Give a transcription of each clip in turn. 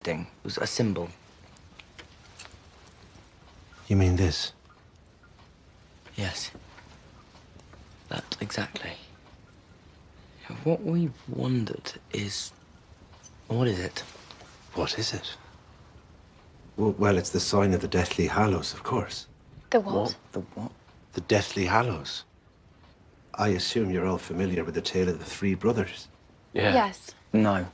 thing. It was a symbol. You mean this? Yes. That exactly. What we wondered is... what is it? What is it? Well, it's the sign of the Deathly Hallows, of course. The what? The what? The Deathly Hallows. I assume you're all familiar with the tale of the three brothers. Yeah. Yes. No.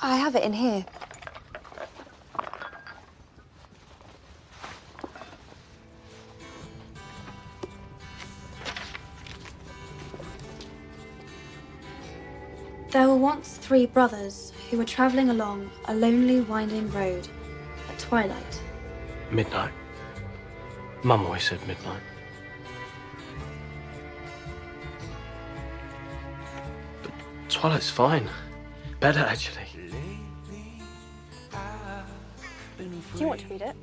I have it in here. There were once three brothers who were traveling along a lonely, winding road at twilight. Midnight. Mum always said midnight. But twilight's fine. Better, actually. Do you want to read it?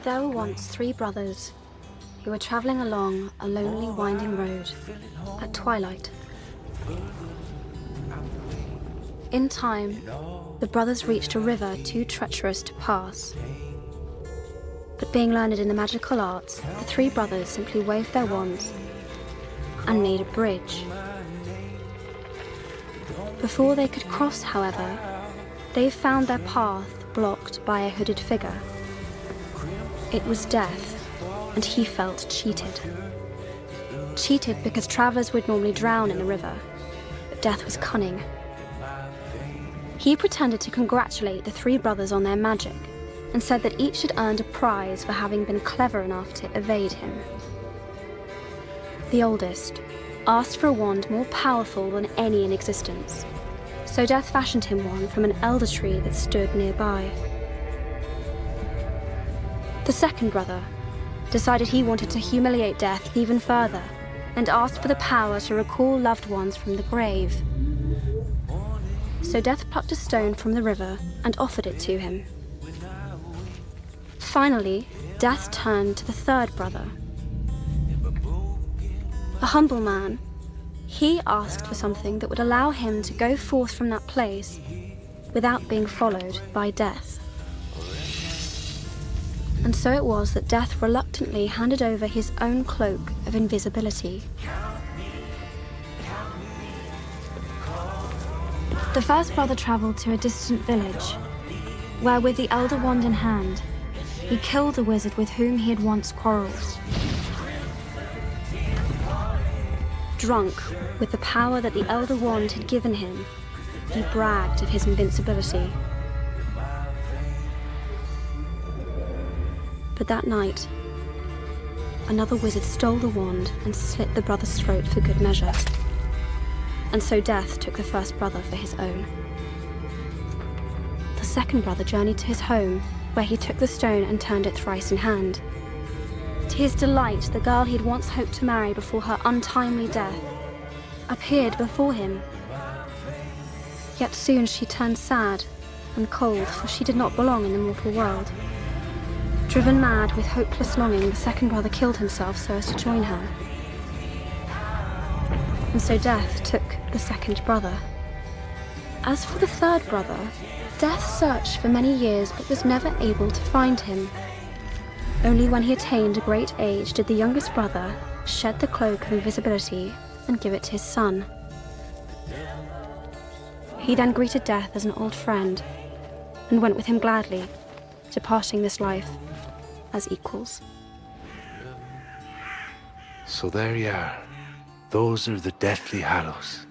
There were once three brothers who were traveling along a lonely, winding road at twilight. In time, the brothers reached a river too treacherous to pass. But being learned in the magical arts, the three brothers simply waved their wands and made a bridge. Before they could cross, however, they found their path blocked by a hooded figure. It was Death, and he felt cheated. Cheated because travelers would normally drown in the river, but Death was cunning. He pretended to congratulate the three brothers on their magic and said that each had earned a prize for having been clever enough to evade him. The oldest asked for a wand more powerful than any in existence, so Death fashioned him one from an elder tree that stood nearby. The second brother decided he wanted to humiliate Death even further and asked for the power to recall loved ones from the grave. So Death plucked a stone from the river and offered it to him. Finally, Death turned to the third brother. A humble man, he asked for something that would allow him to go forth from that place without being followed by Death. And so it was that Death reluctantly handed over his own cloak of invisibility. The first brother traveled to a distant village, where with the elder wand in hand, he killed the wizard with whom he had once quarreled. Drunk with the power that the elder wand had given him, he bragged of his invincibility. But that night, another wizard stole the wand and slit the brother's throat for good measure. And so Death took the first brother for his own. The second brother journeyed to his home, where he took the stone and turned it thrice in hand. To his delight, the girl he had once hoped to marry before her untimely death appeared before him. Yet soon she turned sad and cold, for she did not belong in the mortal world. Driven mad with hopeless longing, the second brother killed himself so as to join her. And so Death took the second brother. As for the third brother, Death searched for many years but was never able to find him. Only when he attained a great age did the youngest brother shed the cloak of invisibility and give it to his son. He then greeted Death as an old friend and went with him gladly, departing this life as equals. So there you are. Those are the Deathly Hallows.